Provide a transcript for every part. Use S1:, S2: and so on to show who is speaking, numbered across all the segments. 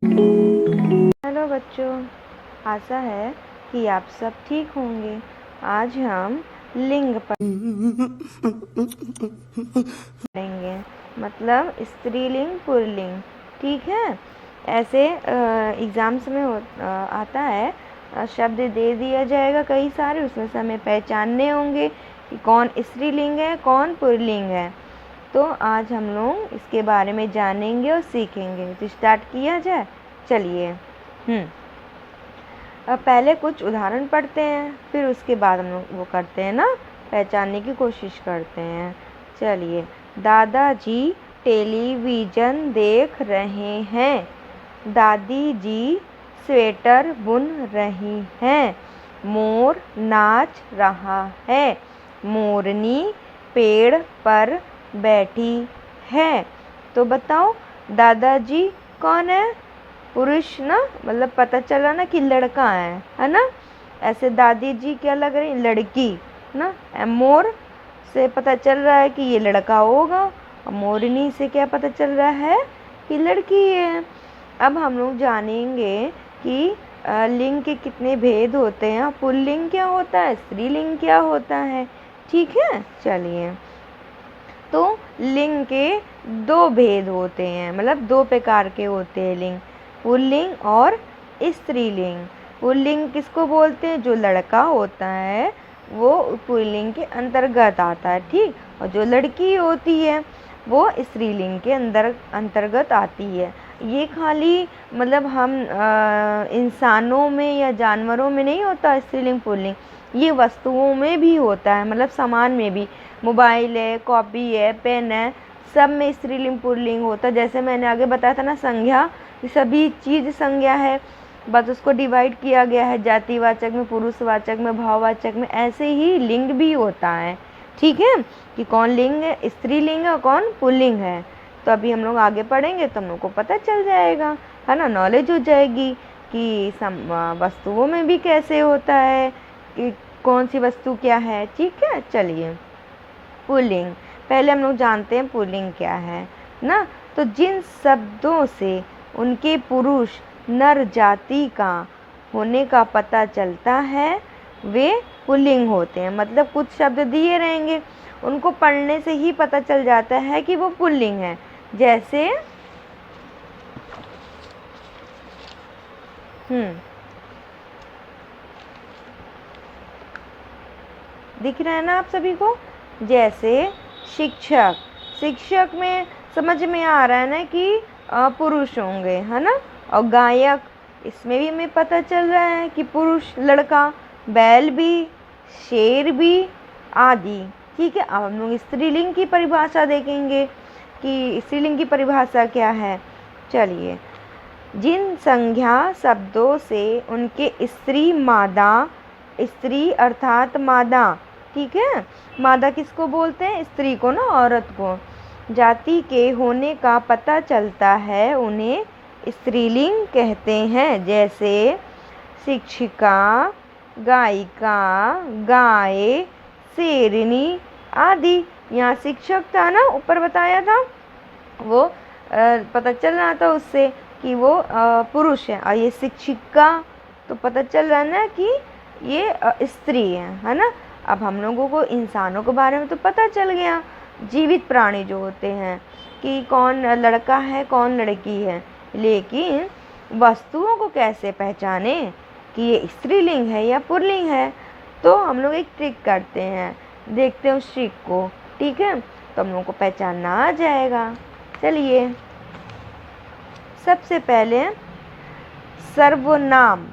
S1: Hello बच्चों, आशा है कि आप सब ठीक होंगे। आज हम लिंग पढ़ेंगे, मतलब स्त्रीलिंग पुल्लिंग। ठीक है। ऐसे एग्ज़ाम्स में आता है, शब्द दे दिया जाएगा कई सारे, उसमें से हमें पहचानने होंगे कि कौन स्त्रीलिंग है कौन पुल्लिंग है। तो आज हम लोग इसके बारे में जानेंगे और सीखेंगे। तो स्टार्ट किया जाए, चलिए। अब पहले कुछ उदाहरण पढ़ते हैं, फिर उसके बाद हम लोग वो करते हैं ना, पहचानने की कोशिश करते हैं। चलिए। दादाजी टेलीविज़न देख रहे हैं। दादी जी स्वेटर बुन रही हैं। मोर नाच रहा है। मोरनी पेड़ पर बैठी है। तो बताओ, दादाजी कौन है? पुरुष ना, मतलब पता चला ना कि लड़का है ना। ऐसे दादी जी क्या लग रही, लड़की ना। मोर से पता चल रहा है कि ये लड़का होगा, और मोरनी से क्या पता चल रहा है कि लड़की है। अब हम लोग जानेंगे कि लिंग के कितने भेद होते हैं, पुल्लिंग क्या होता है, स्त्रीलिंग क्या होता है। ठीक है, चलिए। तो लिंग के दो भेद होते हैं, मतलब दो प्रकार के होते हैं लिंग, पुल्लिंग और स्त्रीलिंग। पुल्लिंग किसको बोलते हैं? जो लड़का होता है वो पुल्लिंग के अंतर्गत आता है, ठीक। और जो लड़की होती है वो स्त्रीलिंग के अंतर्गत आती है। ये खाली मतलब हम इंसानों में या जानवरों में नहीं होता स्त्रीलिंग पुल्लिंग, ये वस्तुओं में भी होता है, मतलब सामान में भी। मोबाइल है, कॉपी है, पेन है, सब में स्त्रीलिंग पुल्लिंग होता है। जैसे मैंने आगे बताया था ना, संज्ञा, सभी चीज़ संज्ञा है, बस उसको डिवाइड किया गया है जातिवाचक में, पुरुषवाचक में, भाववाचक में। ऐसे ही लिंग भी होता है, ठीक है, कि कौन लिंग है, स्त्रीलिंग है और कौन पुल्लिंग है। तो अभी हम लोग आगे पढ़ेंगे तो हम लोग को पता चल जाएगा, है ना, नॉलेज हो जाएगी कि वस्तुओं में भी कैसे होता है, कि कौन सी वस्तु क्या है। ठीक है, चलिए। पुल्लिंग, पहले हम लोग जानते हैं पुल्लिंग क्या है ना। तो जिन शब्दों से उनके पुरुष नर जाति का होने का पता चलता है वे पुल्लिंग होते हैं। मतलब कुछ शब्द दिए रहेंगे, उनको पढ़ने से ही पता चल जाता है कि वो पुल्लिंग है। जैसे दिख रहा है ना आप सभी को? जैसे शिक्षक, शिक्षक में समझ में आ रहा है ना कि पुरुष होंगे, है ना। और गायक, इसमें भी हमें पता चल रहा है कि पुरुष, लड़का। बैल भी, शेर भी, आदि। ठीक है, अब हम लोग स्त्रीलिंग की परिभाषा देखेंगे कि स्त्रीलिंग की परिभाषा क्या है। चलिए। जिन संज्ञा शब्दों से उनके स्त्री मादा, स्त्री अर्थात मादा, ठीक है, मादा किसको बोलते हैं? स्त्री को ना, औरत को। जाति के होने का पता चलता है उन्हें स्त्रीलिंग कहते हैं। जैसे शिक्षिका, गायिका, गाय, शेरनी आदि। यहाँ शिक्षक था ना, ऊपर बताया था, वो पता चल रहा था उससे कि वो पुरुष है। और ये शिक्षिका, तो पता चल रहा है ना कि ये स्त्री है ना। अब हम लोगों को इंसानों के बारे में तो पता चल गया, जीवित प्राणी जो होते हैं, कि कौन लड़का है कौन लड़की है। लेकिन वस्तुओं को कैसे पहचाने कि ये स्त्रीलिंग है या पुल्लिंग है? तो हम लोग एक ट्रिक करते हैं, देखते हैं उस ट्रिक को। ठीक है, तो हम लोग को पहचानना आ जाएगा। चलिए। सबसे पहले सर्वनाम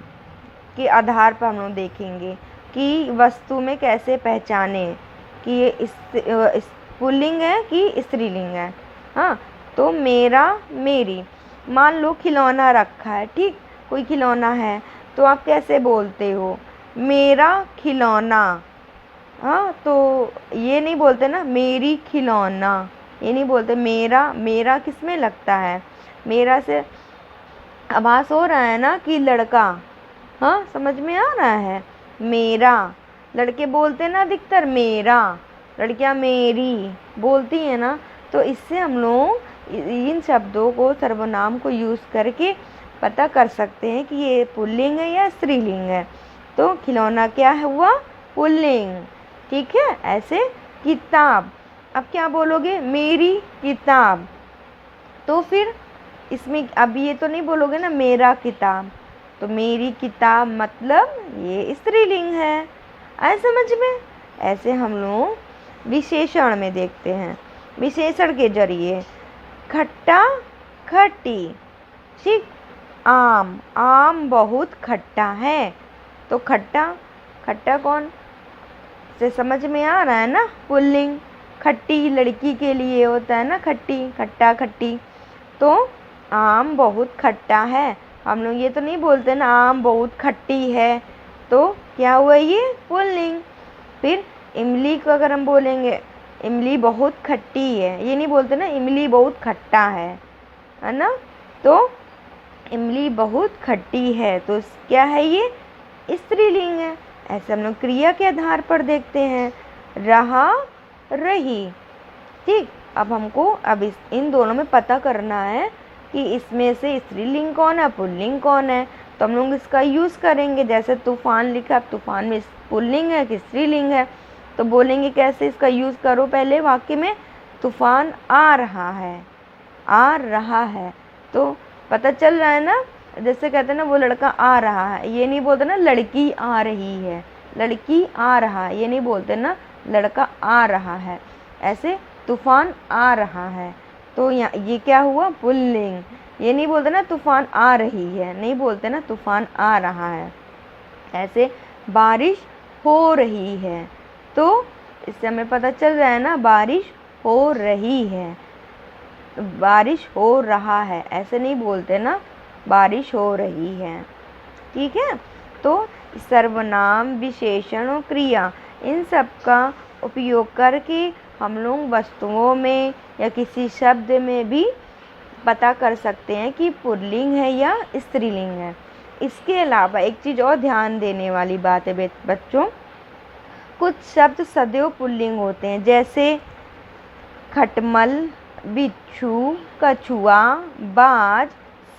S1: के आधार पर हम लोग देखेंगे कि वस्तु में कैसे पहचाने कि ये पुल्लिंग है कि स्त्रीलिंग है। हाँ, तो मेरा, मेरी, मान लो खिलौना रखा है, ठीक, कोई खिलौना है, तो आप कैसे बोलते हो? मेरा खिलौना। हाँ, तो ये नहीं बोलते ना मेरी खिलौना, ये नहीं बोलते। मेरा, मेरा किस में लगता है? मेरा से आभास हो रहा है ना कि लड़का। हाँ, समझ में आ रहा है? मेरा, लड़के बोलते ना अधिकतर मेरा, लड़कियां मेरी बोलती हैं ना। तो इससे हम लोग इन शब्दों को, सर्वनाम को यूज़ करके पता कर सकते हैं कि ये पुल्लिंग है या स्त्रीलिंग है। तो खिलौना क्या हुआ? पुल्लिंग। ठीक है। ऐसे किताब, अब क्या बोलोगे? मेरी किताब। तो फिर इसमें अब ये तो नहीं बोलोगे ना मेरा किताब, तो मेरी किताब मतलब ये स्त्रीलिंग है। आए समझ में? ऐसे हम लोग विशेषण में देखते हैं, विशेषण के जरिए। खट्टा खट्टी, ठीक। आम, आम बहुत खट्टा है। तो खट्टा, खट्टा कौन से समझ में आ रहा है ना? पुल्लिंग। खट्टी लड़की के लिए होता है ना, खट्टी, खट्टा खट्टी। तो आम बहुत खट्टा है, हम लोग ये तो नहीं बोलते ना आम बहुत खट्टी है। तो क्या हुआ? ये पुल्लिंग। फिर इमली को अगर हम बोलेंगे इमली बहुत खट्टी है, ये नहीं बोलते ना इमली बहुत खट्टा है ना? तो इमली बहुत खट्टी है, तो क्या है? ये स्त्रीलिंग है। ऐसे हम लोग क्रिया के आधार पर देखते हैं। रहा रही, ठीक। अब हमको इन दोनों में पता करना है कि इसमें से स्त्रीलिंग कौन है, पुल्लिंग कौन है। तो हम लोग इसका यूज़ करेंगे। जैसे तूफान लिखा, अब तूफान में पुल्लिंग है कि स्त्रीलिंग है, तो बोलेंगे कैसे इसका यूज़ करो। पहले वाक्य में तूफान आ रहा है, आ रहा है, तो पता चल रहा है ना। जैसे कहते हैं ना वो लड़का आ रहा है, ये नहीं बोलते ना लड़की आ रही है, लड़की आ रहा है, ये नहीं बोलते ना लड़का आ रहा है। ऐसे तूफान आ रहा है, तो ये क्या हुआ? पुल्लिंग। ये नहीं बोलते ना तूफान आ रही है, नहीं बोलते ना तूफान आ रहा है। ऐसे बारिश हो रही है, तो इससे हमें पता चल रहा है ना बारिश हो रही है। बारिश हो रहा है ऐसे नहीं बोलते ना, बारिश हो रही है। ठीक है। तो सर्वनाम, विशेषण और क्रिया, इन सब का उपयोग करके हम लोग वस्तुओं में या किसी शब्द में भी पता कर सकते हैं कि पुल्लिंग है या स्त्रीलिंग है। इसके अलावा एक चीज़ और ध्यान देने वाली बात है बच्चों, कुछ शब्द सदैव पुल्लिंग होते हैं, जैसे खटमल, बिच्छू, कछुआ, बाज,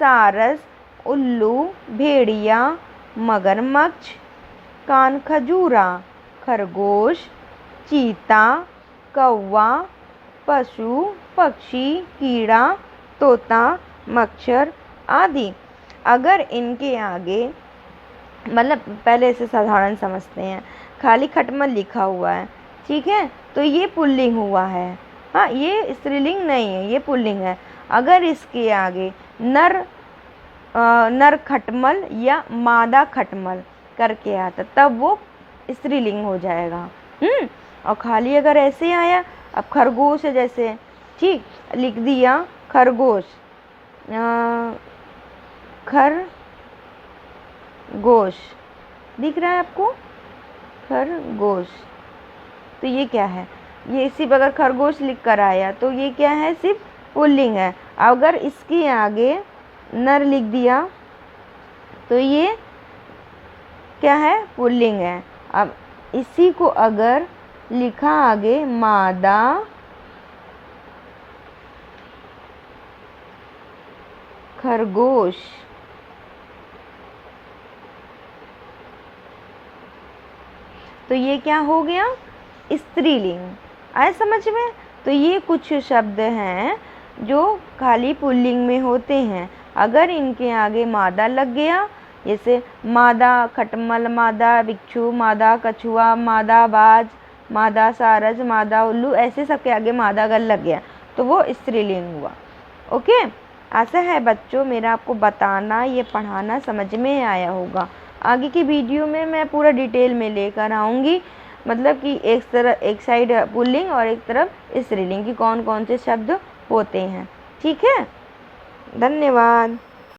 S1: सारस, उल्लू, भेड़िया, मगरमच्छ, कानखजूरा, खरगोश, चीता, कौवा, पशु, पक्षी, कीड़ा, तोता, मच्छर आदि। अगर इनके आगे मतलब पहले से साधारण समझते हैं, खाली खटमल लिखा हुआ है, ठीक है, तो ये पुल्लिंग हुआ है। हाँ, ये स्त्रीलिंग नहीं है, ये पुल्लिंग है। अगर इसके आगे नर खटमल या मादा खटमल करके आता तब वो स्त्रीलिंग हो जाएगा। और खाली अगर ऐसे आया, अब खरगोश है जैसे, ठीक, लिख दिया खरगोश, खरगोश दिख रहा है आपको, खरगोश, तो ये क्या है? ये सिर्फ अगर खरगोश लिख कर आया तो ये क्या है? सिर्फ पुल्लिंग है। अगर इसके आगे नर लिख दिया तो ये क्या है? पुल्लिंग है। अब इसी को अगर लिखा आगे मादा खरगोश, तो ये क्या हो गया? स्त्रीलिंग। आए समझ में? तो ये कुछ शब्द हैं जो खाली पुल्लिंग में होते हैं। अगर इनके आगे मादा लग गया, जैसे मादा खटमल, मादा बिच्छू, मादा कछुआ, मादा बाज, मादा सारस, मादा उल्लू, ऐसे सबके आगे मादा अगर लग गया तो वो स्त्रीलिंग हुआ। ओके। आशा है बच्चों मेरा आपको बताना, ये पढ़ाना समझ में आया होगा। आगे की वीडियो में मैं पूरा डिटेल में लेकर आऊँगी, मतलब कि एक साइड पुल्लिंग और एक तरफ स्त्रीलिंग की कौन कौन से शब्द होते हैं। ठीक है, धन्यवाद।